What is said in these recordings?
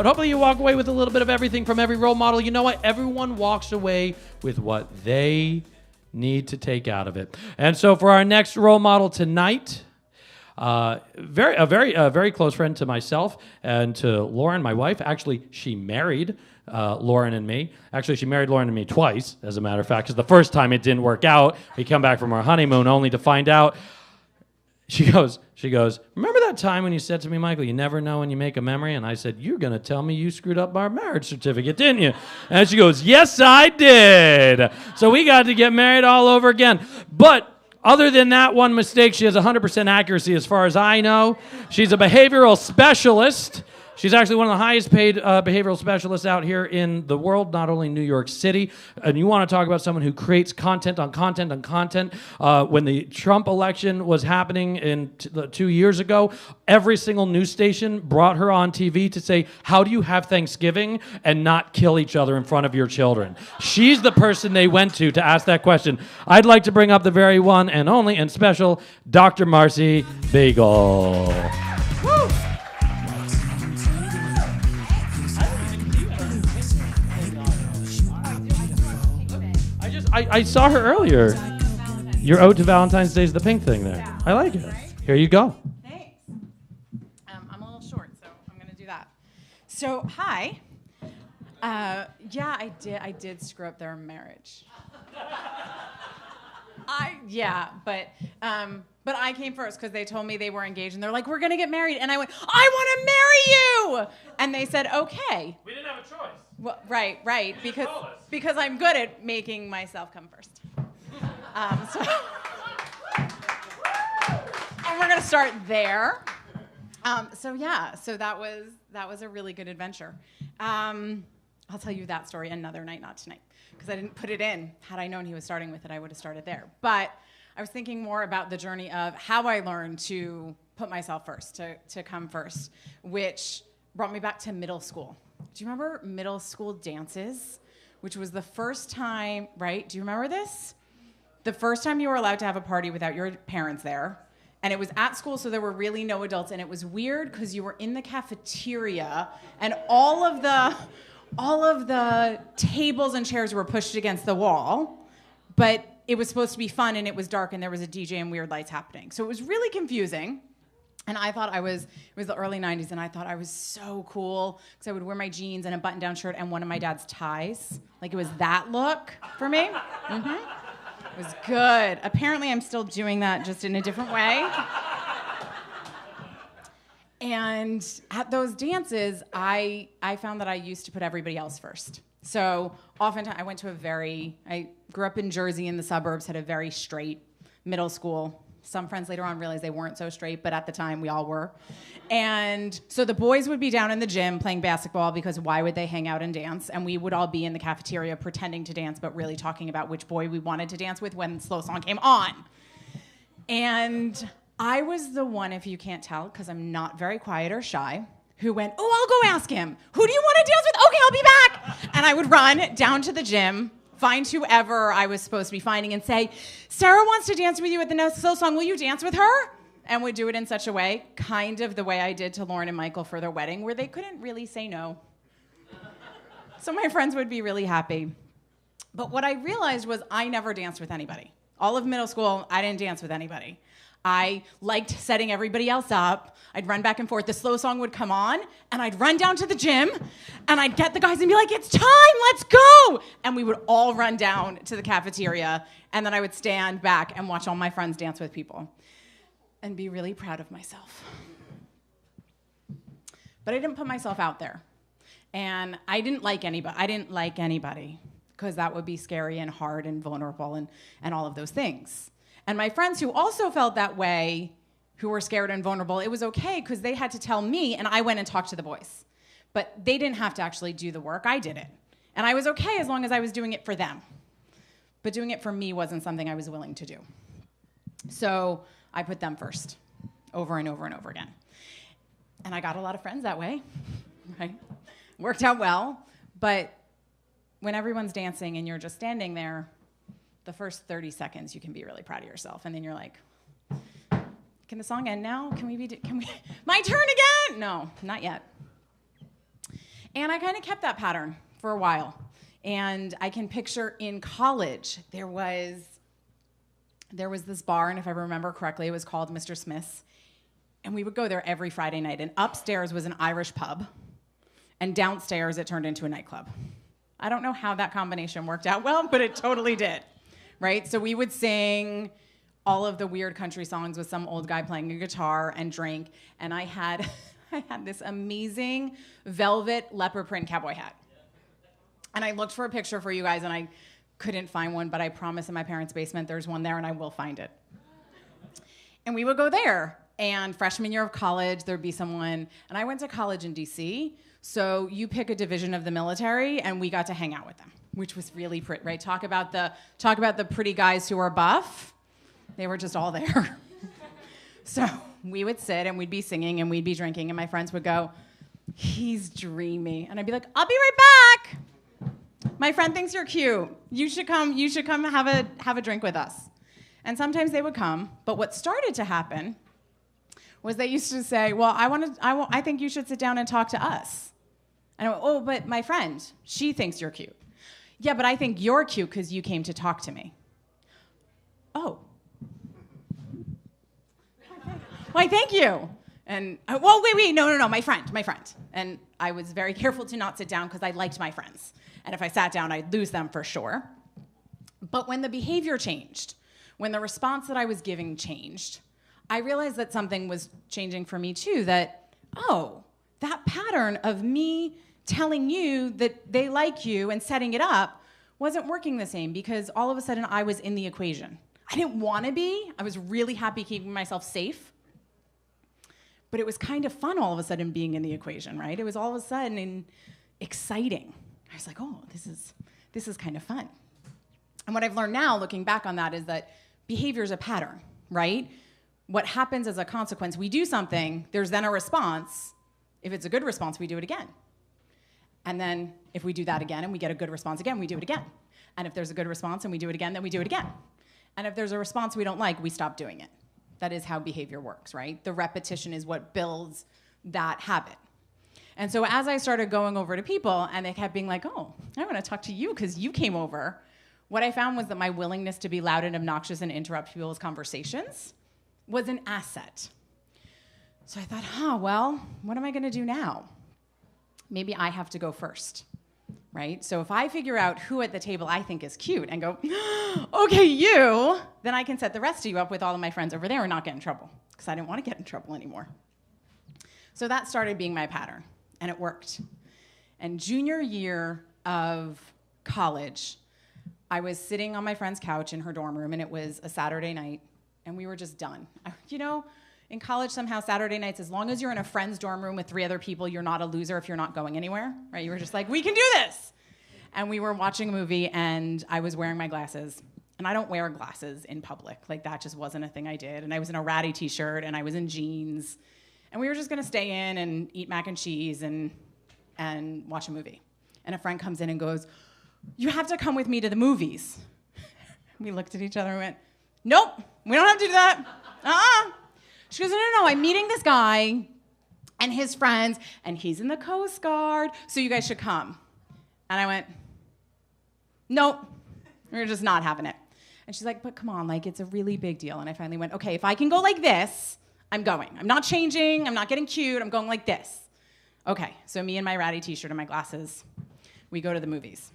But hopefully you walk away with a little bit of everything from every role model. You know what? Everyone walks away with what they need to take out of it. And so for our next role model tonight, a very close friend to myself and to Lauren, my wife. Actually, she married Lauren and me. Actually, she married Lauren and me twice, as a matter of fact, because the first time it didn't work out. We come back from our honeymoon only to find out. She goes, remember that time when you said to me, Michael, you never know when you make a memory? And I said, you're going to tell me you screwed up our marriage certificate, didn't you? And she goes, yes, I did. So we got to get married all over again. But other than that one mistake, she has 100% accuracy as far as I know. She's a behavioral specialist. She's actually one of the highest paid behavioral specialists out here in the world, not only New York City. And you want to talk about someone who creates content on content on content. When the Trump election was happening 2 years ago, every single news station brought her on TV to say, how do you have Thanksgiving and not kill each other in front of your children? She's the person they went to ask that question. I'd like to bring up the very one and only and special Dr. Marcie Beigel. Woo! I saw her earlier. Your ode to Valentine's Day is the pink thing there. Yeah. I like it. Here you go. Thanks. I'm a little short, so I'm going to do that. So, hi. Yeah, I did screw up their marriage. But I came first because they told me they were engaged, and they're like, we're going to get married. And I went, I want to marry you! And they said, okay. We didn't have a choice. Well, right, because I'm good at making myself come first. And we're gonna start there. So that was a really good adventure. I'll tell you that story another night, not tonight, because I didn't put it in. Had I known he was starting with it, I would have started there. But I was thinking more about the journey of how I learned to put myself first, to come first, which brought me back to middle school. Do you remember middle school dances, which was the first time, right? Do you remember this? The first time you were allowed to have a party without your parents there. And it was at school, so there were really no adults. And it was weird because you were in the cafeteria and all of the tables and chairs were pushed against the wall. But it was supposed to be fun and it was dark and there was a DJ and weird lights happening. So it was really confusing. And I thought it was the early 90s, and I thought I was so cool because I would wear my jeans and a button-down shirt and one of my dad's ties. Like, it was that look for me. Mm-hmm. It was good. Apparently, I'm still doing that, just in a different way. And at those dances, I found that I used to put everybody else first. So oftentimes, I grew up in Jersey in the suburbs, had a very straight middle school. Some friends later on realized they weren't so straight, but at the time we all were. And so the boys would be down in the gym playing basketball because why would they hang out and dance? And we would all be in the cafeteria pretending to dance, but really talking about which boy we wanted to dance with when the slow song came on. And I was the one, if you can't tell, because I'm not very quiet or shy, who went, oh, I'll go ask him. Who do you want to dance with? Okay, I'll be back. And I would run down to the gym, find whoever I was supposed to be finding and say, Sarah wants to dance with you at the next slow song. Will you dance with her? And would do it in such a way, kind of the way I did to Lauren and Michael for their wedding, where they couldn't really say no. So my friends would be really happy. But what I realized was I never danced with anybody. All of middle school, I didn't dance with anybody. I liked setting everybody else up. I'd run back and forth. The slow song would come on, and I'd run down to the gym, and I'd get the guys and be like, it's time, let's go! And we would all run down to the cafeteria, and then I would stand back and watch all my friends dance with people and be really proud of myself. But I didn't put myself out there. And I didn't like anybody because that would be scary and hard and vulnerable and all of those things. And my friends who also felt that way, who were scared and vulnerable, it was okay because they had to tell me, and I went and talked to the boys. But they didn't have to actually do the work. I did it. And I was okay as long as I was doing it for them. But doing it for me wasn't something I was willing to do. So I put them first, over and over and over again. And I got a lot of friends that way, right? Worked out well. But when everyone's dancing and you're just standing there, the first 30 seconds, you can be really proud of yourself. And then you're like, can the song end now? Can we, my turn again? No, not yet. And I kind of kept that pattern for a while. And I can picture in college, there was this bar, and if I remember correctly, it was called Mr. Smith's. And we would go there every Friday night. And upstairs was an Irish pub. And downstairs, it turned into a nightclub. I don't know how that combination worked out well, but it totally did, right? So we would sing all of the weird country songs with some old guy playing a guitar and drink. And I had this amazing velvet leopard print cowboy hat. And I looked for a picture for you guys, and I couldn't find one, but I promise in my parents' basement there's one there, and I will find it. And we would go there. And freshman year of college, there'd be someone, and I went to college in DC, so you pick a division of the military, and we got to hang out with them, which was really pretty, right? Talk about the pretty guys who are buff. They were just all there. So we would sit, and we'd be singing, and we'd be drinking, and my friends would go, "He's dreamy," and I'd be like, "I'll be right back. My friend thinks you're cute. You should come have a drink with us." And sometimes they would come, but what started to happen was they used to say, "Well, I think you should sit down and talk to us." And I went, "Oh, but my friend, she thinks you're cute." "Yeah, but I think you're cute because you came to talk to me." "Oh. Why, thank you." And, "Well, wait, no, my friend. And I was very careful to not sit down because I liked my friends. And if I sat down, I'd lose them for sure. But when the behavior changed, when the response that I was giving changed, I realized that something was changing for me too, that, oh, that pattern of me telling you that they like you and setting it up wasn't working the same, because all of a sudden I was in the equation. I didn't want to be. I was really happy keeping myself safe. But it was kind of fun all of a sudden being in the equation, right? It was all of a sudden exciting. I was like, oh, this is kind of fun. And what I've learned now, looking back on that, is that behavior is a pattern, right? What happens as a consequence, we do something, there's then a response. If it's a good response, we do it again. And then if we do that again and we get a good response again, we do it again. And if there's a good response and we do it again, then we do it again. And if there's a response we don't like, we stop doing it. That is how behavior works, right? The repetition is what builds that habit. And so as I started going over to people and they kept being like, "Oh, I want to talk to you because you came over," what I found was that my willingness to be loud and obnoxious and interrupt people's conversations was an asset. So I thought, well, what am I going to do now? Maybe I have to go first, right? So if I figure out who at the table I think is cute and go, "Okay, you," then I can set the rest of you up with all of my friends over there and not get in trouble, because I didn't want to get in trouble anymore. So that started being my pattern, and it worked. And junior year of college, I was sitting on my friend's couch in her dorm room, and it was a Saturday night, and we were just done. In college, somehow Saturday nights, as long as you're in a friend's dorm room with 3 other people, you're not a loser if you're not going anywhere, right? You were just like, "We can do this." And we were watching a movie, and I was wearing my glasses. And I don't wear glasses in public. Like, that just wasn't a thing I did. And I was in a ratty t-shirt, and I was in jeans. And we were just gonna stay in and eat mac and cheese and watch a movie. And a friend comes in and goes, "You have to come with me to the movies." We looked at each other and went, "Nope, we don't have to do that. She goes, no, I'm meeting this guy and his friends, and he's in the Coast Guard, so you guys should come." And I went, "Nope, we're just not having it." And she's like, "But come on, like, it's a really big deal." And I finally went, "Okay, if I can go like this, I'm going. I'm not changing, I'm not getting cute, I'm going like this." Okay, so me and my ratty t-shirt and my glasses, we go to the movies.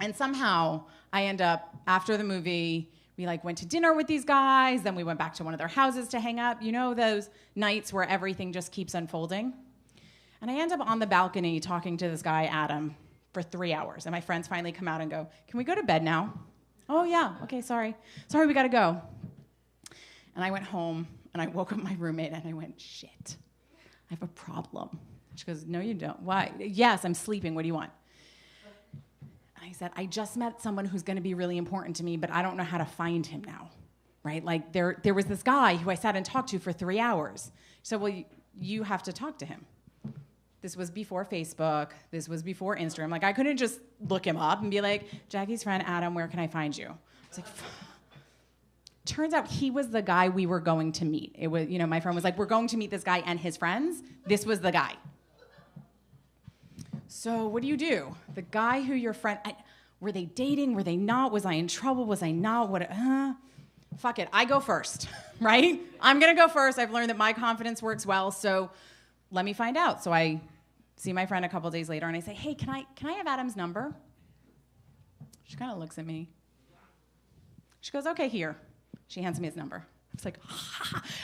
And somehow I end up, after the movie, we went to dinner with these guys, then we went back to one of their houses to hang up. You know those nights where everything just keeps unfolding? And I end up on the balcony talking to this guy, Adam, for 3 hours. And my friends finally come out and go, "Can we go to bed now?" "Oh, yeah, okay, sorry, we gotta go." And I went home, and I woke up my roommate, and I went, "Shit, I have a problem." She goes, "No, you don't." "Why?" "Yes, I'm sleeping, what do you want?" I said, "I just met someone who's going to be really important to me, but I don't know how to find him now," right? Like, there was this guy who I sat and talked to for 3 hours. She said, "Well, you have to talk to him." This was before Facebook. This was before Instagram. Like, I couldn't just look him up and be like, "Jackie's friend, Adam, where can I find you?" I was like, turns out he was the guy we were going to meet. It was, my friend was like, "We're going to meet this guy and his friends." This was the guy. so what do you do? The guy who your friend, were they dating? Were they not? Was I in trouble? Was I not? Fuck it. I go first, right? I'm going to go first. I've learned that my confidence works well, so let me find out. So I see my friend a couple days later, and I say, hey, can I have Adam's number? She kind of looks at me. She goes, okay, here. She hands me his number. I was like,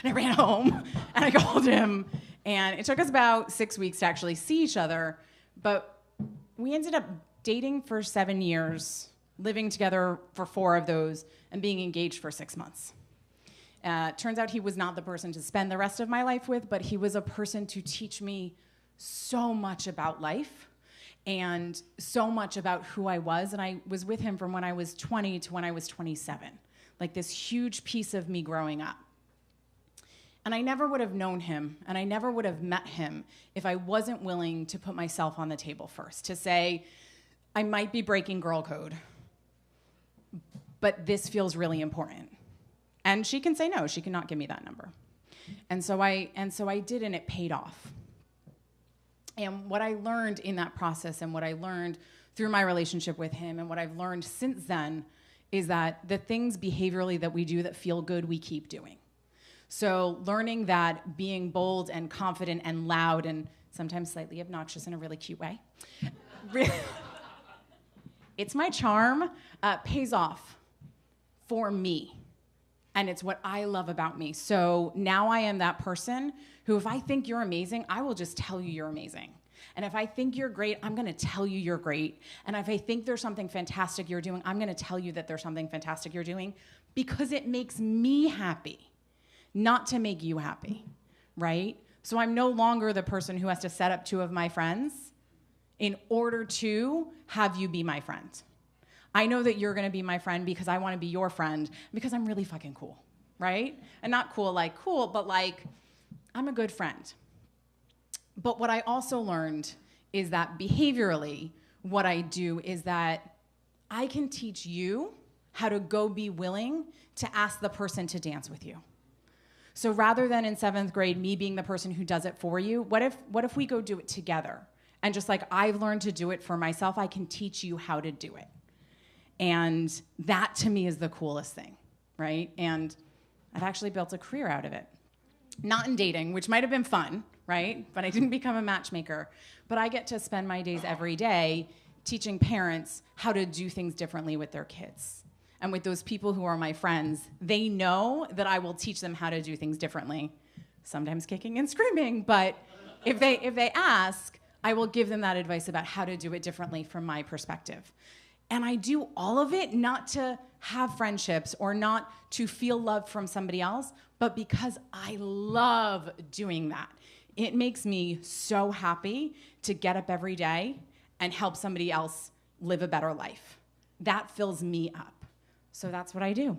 and I ran home, and I called him, and it took us about 6 weeks to actually see each other, but we ended up dating for 7 years, living together for 4 of those, and being engaged for 6 months. Turns out he was not the person to spend the rest of my life with, but he was a person to teach me so much about life and so much about who I was. And I was with him from when I was 20 to when I was 27, like this huge piece of me growing up. And I never would have known him, and I never would have met him if I wasn't willing to put myself on the table first, to say, I might be breaking girl code, but this feels really important. And she can say no, she cannot give me that number. And so I did, and it paid off. And what I learned in that process, and what I learned through my relationship with him, and what I've learned since then, is that the things behaviorally that we do that feel good, we keep doing. So learning that being bold and confident and loud and sometimes slightly obnoxious in a really cute way, it's my charm, pays off for me. And it's what I love about me. So now I am that person who, if I think you're amazing, I will just tell you you're amazing. And if I think you're great, I'm going to tell you you're great. And if I think there's something fantastic you're doing, I'm going to tell you that there's something fantastic you're doing, because it makes me happy, not to make you happy, right? So I'm no longer the person who has to set up 2 of my friends in order to have you be my friend. I know that you're going to be my friend because I want to be your friend, because I'm really fucking cool, right? And not cool like cool, but like I'm a good friend. But what I also learned is that behaviorally, what I do is that I can teach you how to go be willing to ask the person to dance with you. So rather than in 7th grade, me being the person who does it for you, what if we go do it together? And just like I've learned to do it for myself, I can teach you how to do it. And that to me is the coolest thing, right? And I've actually built a career out of it. Not in dating, which might have been fun, right? But I didn't become a matchmaker. But I get to spend my days every day teaching parents how to do things differently with their kids. And with those people who are my friends, they know that I will teach them how to do things differently, sometimes kicking and screaming. But if they ask, I will give them that advice about how to do it differently from my perspective. And I do all of it not to have friendships or not to feel love from somebody else, but because I love doing that. It makes me so happy to get up every day and help somebody else live a better life. That fills me up. So that's what I do.